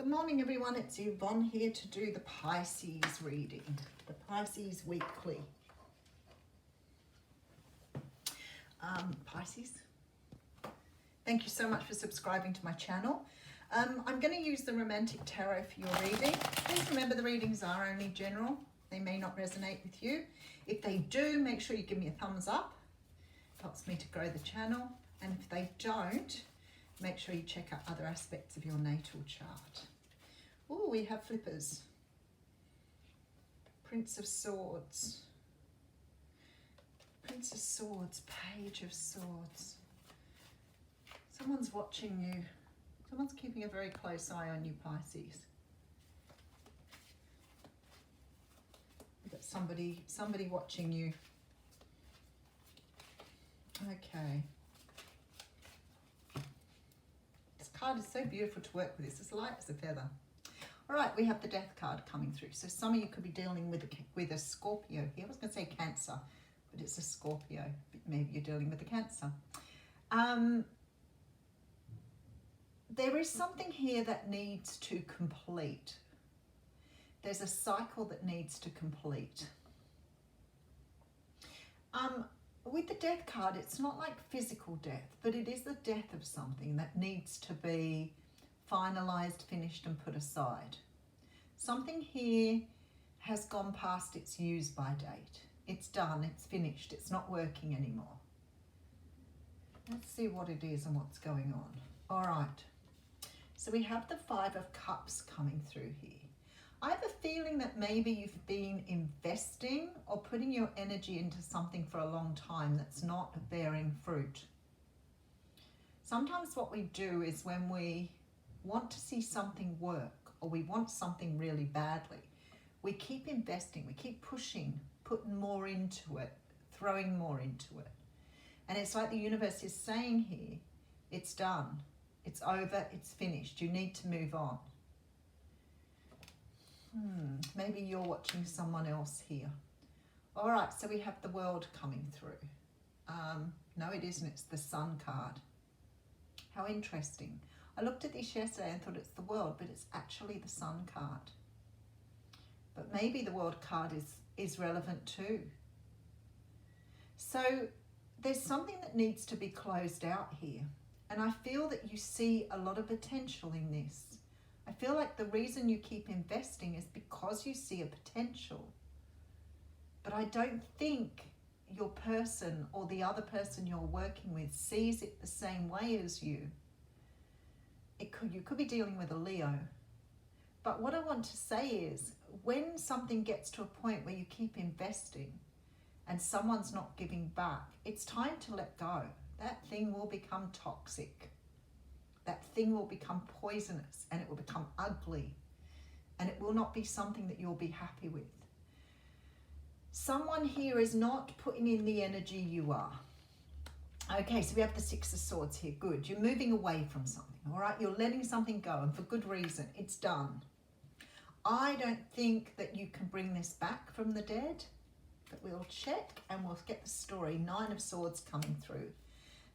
Good morning everyone, it's Yvonne here to do the Pisces reading, the Pisces weekly. Pisces, thank you so much for subscribing to my channel. I'm going to use the Romantic Tarot for your reading. Please remember the readings are only general. They may not resonate with you. If they do, make sure you give me a thumbs up. It helps me to grow the channel. And if they don't, make sure you check out other aspects of your natal chart. Oh, we have flippers. Prince of Swords. Prince of Swords, Page of Swords. Someone's watching you. Someone's keeping a very close eye on you, Pisces. You've got somebody watching you. Okay. This card is so beautiful to work with. It's as light as a feather. All right, we have the Death card coming through. So some of you could be dealing with a Scorpio here. I was going to say Cancer, but it's a Scorpio. But maybe you're dealing with a Cancer. There is something here that needs to complete. There's a cycle that needs to complete. With the Death card, it's not like physical death, but it is the death of something that needs to be finalized, finished, and put aside. Something here has gone past its use by date. It's done, it's finished, it's not working anymore. Let's see what it is and what's going on. All right, so we have the Five of Cups coming through here. I have a feeling that maybe you've been investing or putting your energy into something for a long time that's not bearing fruit. Sometimes what we do is when we want to see something work or we want something really badly, we keep investing, we keep pushing, putting more into it, throwing more into it. And it's like the universe is saying here, it's done, it's over, it's finished, you need to move on. Maybe you're watching someone else here. All right, so we have the World coming through. No, it isn't, it's the Sun card. How interesting. I looked at this yesterday and thought it's the World, but it's actually the Sun card. But maybe the World card is relevant too. So there's something that needs to be closed out here. And I feel that you see a lot of potential in this. I feel like the reason you keep investing is because you see a potential. But I don't think your person or the other person you're working with sees it the same way as you. You could be dealing with a Leo. But what I want to say is, when something gets to a point where you keep investing and someone's not giving back, it's time to let go. That thing will become toxic. That thing will become poisonous and it will become ugly. And it will not be something that you'll be happy with. Someone here is not putting in the energy you are. Okay, so we have the Six of Swords here. Good. You're moving away from something, all right? You're letting something go, and for good reason. It's done. I don't think that you can bring this back from the dead, but we'll check and we'll get the story. Nine of Swords coming through.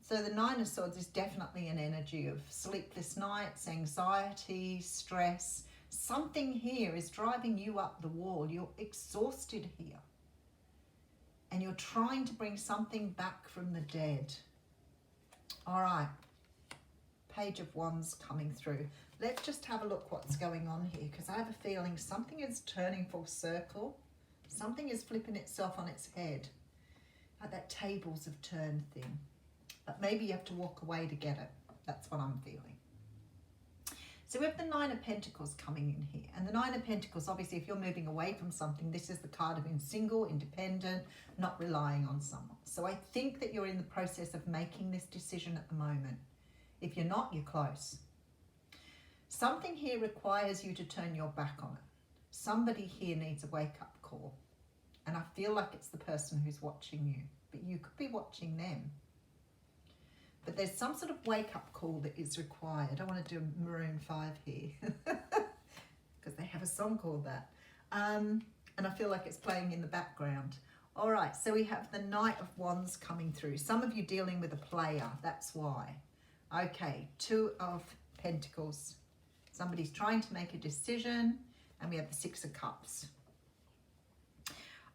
So the Nine of Swords is definitely an energy of sleepless nights, anxiety, stress. Something here is driving you up the wall. You're exhausted here. And you're trying to bring something back from the dead. All right. Page of Wands coming through. Let's just have a look what's going on here, because I have a feeling something is turning full circle. Something is flipping itself on its head. Like that tables have turned thing. But maybe you have to walk away to get it. That's what I'm feeling. So we have the Nine of Pentacles coming in here. And the Nine of Pentacles, obviously, if you're moving away from something, this is the card of being single, independent, not relying on someone. So I think that you're in the process of making this decision at the moment. If you're not, you're close. Something here requires you to turn your back on it. Somebody here needs a wake-up call. And I feel like it's the person who's watching you. But you could be watching them. But there's some sort of wake-up call that is required. I don't want to do Maroon 5 here. Because they have a song called that. And I feel like it's playing in the background. All right, so we have the Knight of Wands coming through. Some of you dealing with a player, that's why. Okay, Two of Pentacles. Somebody's trying to make a decision, and we have the Six of Cups.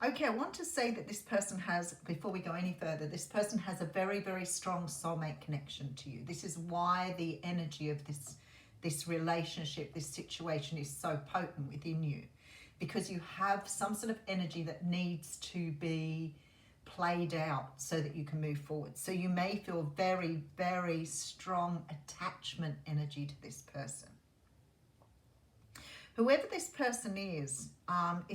Okay, I want to say that this person has, before we go any further, this person has a very, very strong soulmate connection to you. This is why the energy of this relationship, this situation is so potent within you. Because you have some sort of energy that needs to be played out so that you can move forward. So you may feel very, very strong attachment energy to this person. Whoever this person is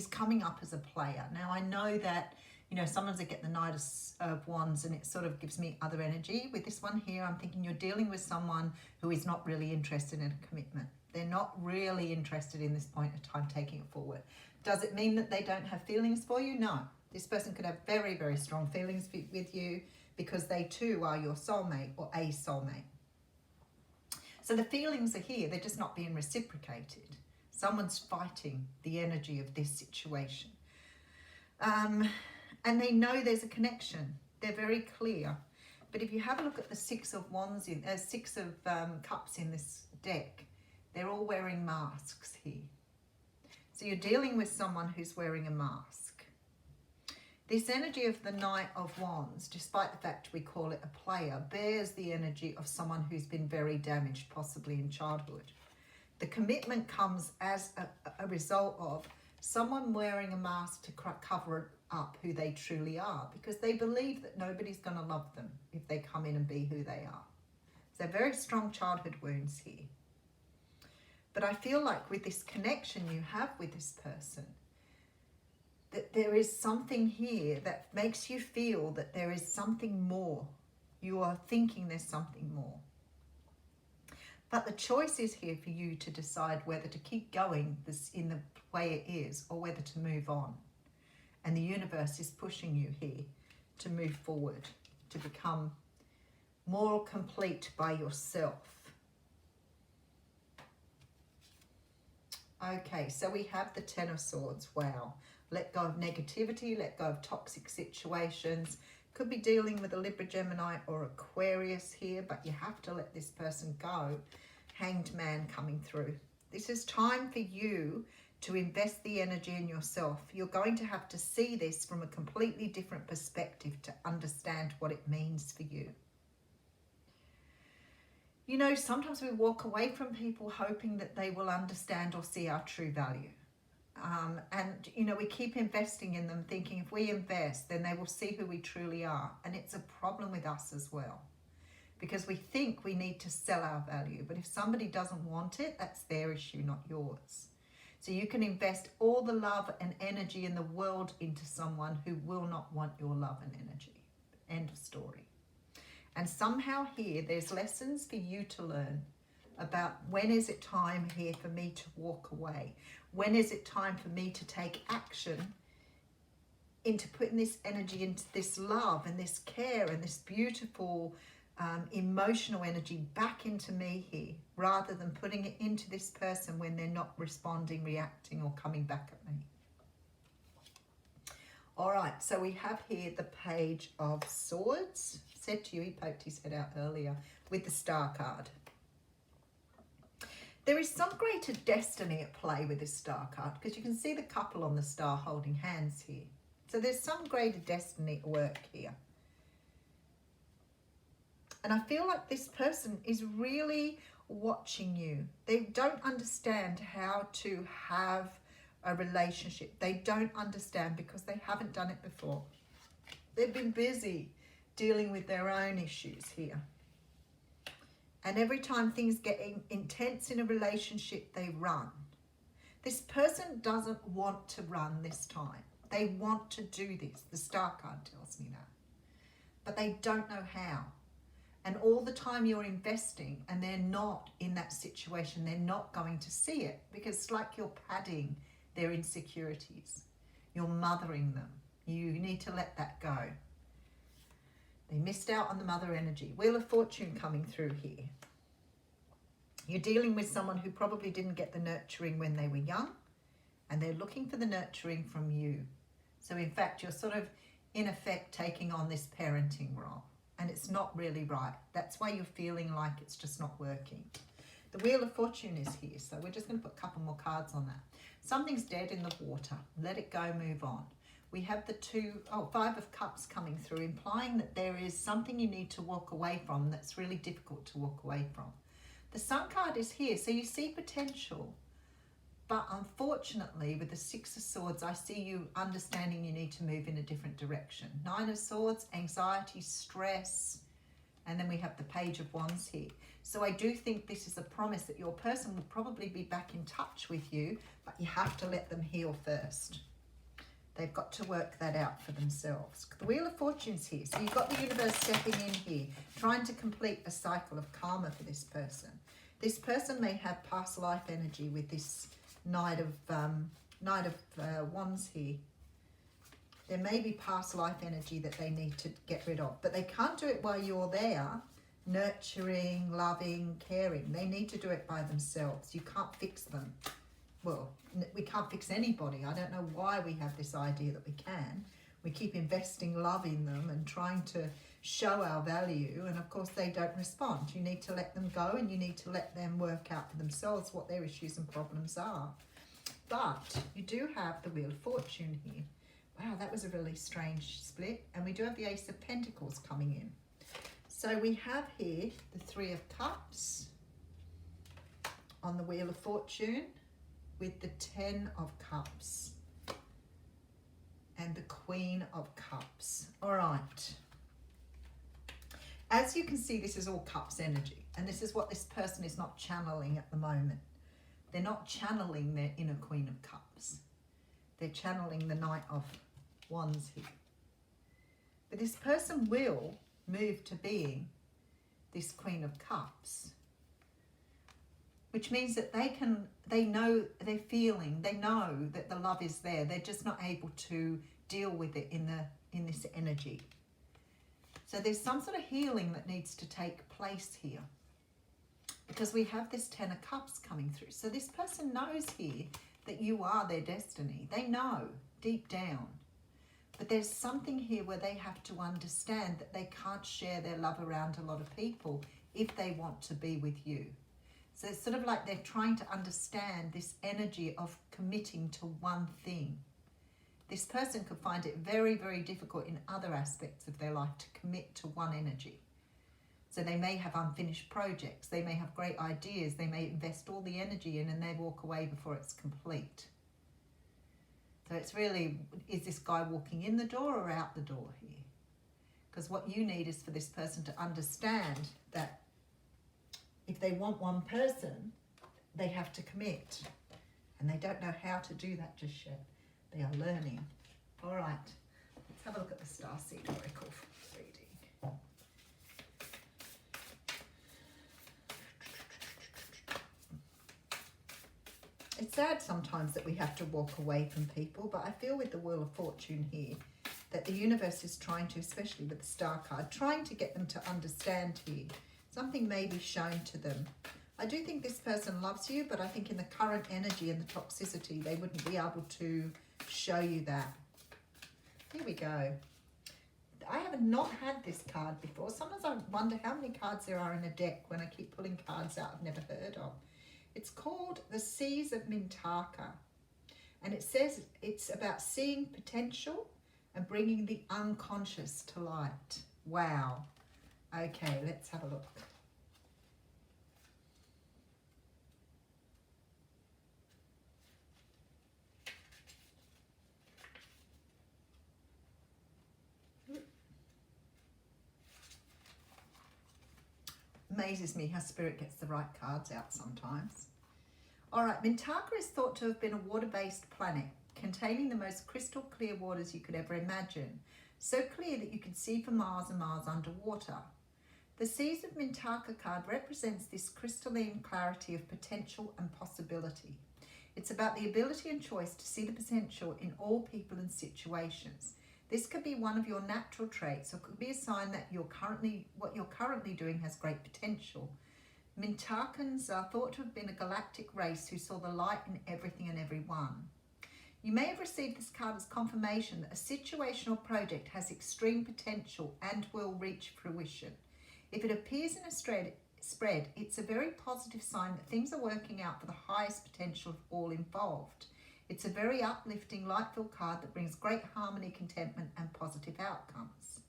coming up as a player. Now, I know that, you know, sometimes I get the Knight of Wands and it sort of gives me other energy. With this one here, I'm thinking you're dealing with someone who is not really interested in a commitment. They're not really interested in this point of time taking it forward. Does it mean that they don't have feelings for you? No. This person could have very, very strong feelings with you because they too are your soulmate or a soulmate. So the feelings are here. They're just not being reciprocated. Someone's fighting the energy of this situation. And they know there's a connection. They're very clear. But if you have a look at the Six of Wands, Six of Cups in this deck, they're all wearing masks here. So you're dealing with someone who's wearing a mask. This energy of the Knight of Wands, despite the fact we call it a player, bears the energy of someone who's been very damaged, possibly in childhood. The commitment comes as a result of someone wearing a mask to cover up who they truly are, because they believe that nobody's going to love them if they come in and be who they are. So very strong childhood wounds here. But I feel like with this connection you have with this person, that there is something here that makes you feel that there is something more. You are thinking there's something more. But the choice is here for you to decide whether to keep going this in the way it is or whether to move on. And the universe is pushing you here to move forward, to become more complete by yourself. Okay, so we have the Ten of Swords. Wow. Let go of negativity, let go of toxic situations. Could be dealing with a Libra, Gemini or Aquarius here, but you have to let this person go. Hanged Man coming through. This is time for you to invest the energy in yourself. You're going to have to see this from a completely different perspective to understand what it means for you. You know, sometimes we walk away from people hoping that they will understand or see our true value. And, you know, we keep investing in them thinking if we invest, then they will see who we truly are. And it's a problem with us as well, because we think we need to sell our value. But if somebody doesn't want it, that's their issue, not yours. So you can invest all the love and energy in the world into someone who will not want your love and energy. End of story. And somehow here, there's lessons for you to learn about when is it time here for me to walk away? When is it time for me to take action into putting this energy into this love and this care and this beautiful emotional energy back into me here, rather than putting it into this person when they're not responding, reacting or coming back at me. All right, so we have here the Page of Swords. Said to you, he poked his head out earlier with the Star card. There is some greater destiny at play with this Star card, because you can see the couple on the star holding hands here. So there's some greater destiny at work here. And I feel like this person is really watching you. They don't understand how to have a relationship. They don't understand because they haven't done it before. They've been busy dealing with their own issues here. And every time things get intense in a relationship, they run. This person doesn't want to run this time. They want to do this. The Star card tells me that. But they don't know how. And all the time you're investing and they're not in that situation, they're not going to see it, because it's like you're padding their insecurities. You're mothering them. You need to let that go. They missed out on the mother energy. Wheel of Fortune coming through here. You're dealing with someone who probably didn't get the nurturing when they were young, and they're looking for the nurturing from you. So in fact, you're sort of, in effect, taking on this parenting role, and it's not really right. That's why you're feeling like it's just not working. The Wheel of Fortune is here, so we're just going to put a couple more cards on that. Something's dead in the water. Let it go, move on. We have the Five of Cups coming through, implying that there is something you need to walk away from that's really difficult to walk away from. The Sun card is here, so you see potential. But unfortunately, with the Six of Swords, I see you understanding you need to move in a different direction. Nine of Swords, anxiety, stress, and then we have the Page of Wands here. So I do think this is a promise that your person will probably be back in touch with you, but you have to let them heal first. They've got to work that out for themselves. The Wheel of Fortune's here. So you've got the universe stepping in here, trying to complete a cycle of karma for this person. This person may have past life energy with this Knight of Wands here. There may be past life energy that they need to get rid of, but they can't do it while you're there, nurturing, loving, caring. They need to do it by themselves. You can't fix them. Well, we can't fix anybody. I don't know why we have this idea that we can. We keep investing love in them and trying to show our value, and of course they don't respond. You need to let them go, and you need to let them work out for themselves what their issues and problems are. But you do have the Wheel of Fortune here. Wow, that was a really strange split. And we do have the Ace of Pentacles coming in. So we have here the Three of Cups on the Wheel of Fortune with the Ten of Cups and the Queen of Cups. All right. As you can see, this is all Cups energy, and this is what this person is not channeling at the moment. They're not channeling their inner Queen of Cups. They're channeling the Knight of Wands here. But this person will move to being this Queen of Cups, which means that they know, they're feeling, they know that the love is there. They're just not able to deal with it in this energy. So there's some sort of healing that needs to take place here, because we have this Ten of Cups coming through. So this person knows here that you are their destiny. They know deep down. But there's something here where they have to understand that they can't share their love around a lot of people if they want to be with you. So it's sort of like they're trying to understand this energy of committing to one thing. This person could find it very, very difficult in other aspects of their life to commit to one energy. So they may have unfinished projects, they may have great ideas, they may invest all the energy in and they walk away before it's complete. So it's really, is this guy walking in the door or out the door here? Because what you need is for this person to understand that if they want one person, they have to commit. And they don't know how to do that just yet. They are learning. All right, let's have a look at the Starseed Oracle reading. It's sad sometimes that we have to walk away from people, but I feel with the Wheel of Fortune here that the universe is trying to, especially with the Star card, trying to get them to understand here. Something may be shown to them. I do think this person loves you, but I think in the current energy and the toxicity, they wouldn't be able to show you that. Here we go. I have not had this card before. Sometimes I wonder how many cards there are in a deck when I keep pulling cards out I've never heard of. It's called the Seas of Mintaka, and it says it's about seeing potential and bringing the unconscious to light. Wow. Okay, let's have a look. Amazes me how Spirit gets the right cards out sometimes. All right, Mintaka is thought to have been a water-based planet containing the most crystal clear waters you could ever imagine, so clear that you could see for miles and miles underwater. The Seas of Mintaka card represents this crystalline clarity of potential and possibility. It's about the ability and choice to see the potential in all people and situations. This could be one of your natural traits, or could be a sign that what you're currently doing has great potential. Mintakans are thought to have been a galactic race who saw the light in everything and everyone. You may have received this card as confirmation that a situation or project has extreme potential and will reach fruition. If it appears in spread, it's a very positive sign that things are working out for the highest potential of all involved. It's a very uplifting, light-filled card that brings great harmony, contentment, and positive outcomes.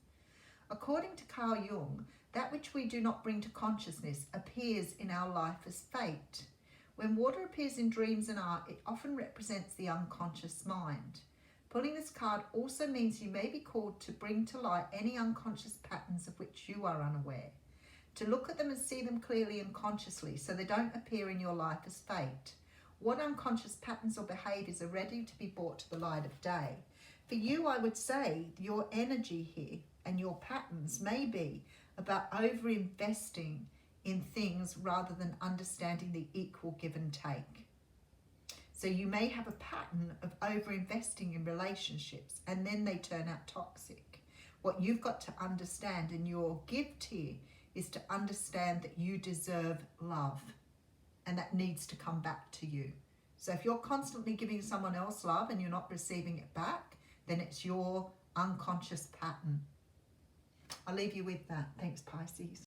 According to Carl Jung, that which we do not bring to consciousness appears in our life as fate. When water appears in dreams and art, it often represents the unconscious mind. Pulling this card also means you may be called to bring to light any unconscious patterns of which you are unaware, to look at them and see them clearly and consciously so they don't appear in your life as fate. What unconscious patterns or behaviours are ready to be brought to the light of day? For you, I would say your energy here and your patterns may be about over-investing in things rather than understanding the equal give and take. So you may have a pattern of over-investing in relationships and then they turn out toxic. What you've got to understand, and your gift here is to understand that you deserve love, and that needs to come back to you. So if you're constantly giving someone else love and you're not receiving it back, then it's your unconscious pattern. I'll leave you with that. Thanks, Pisces.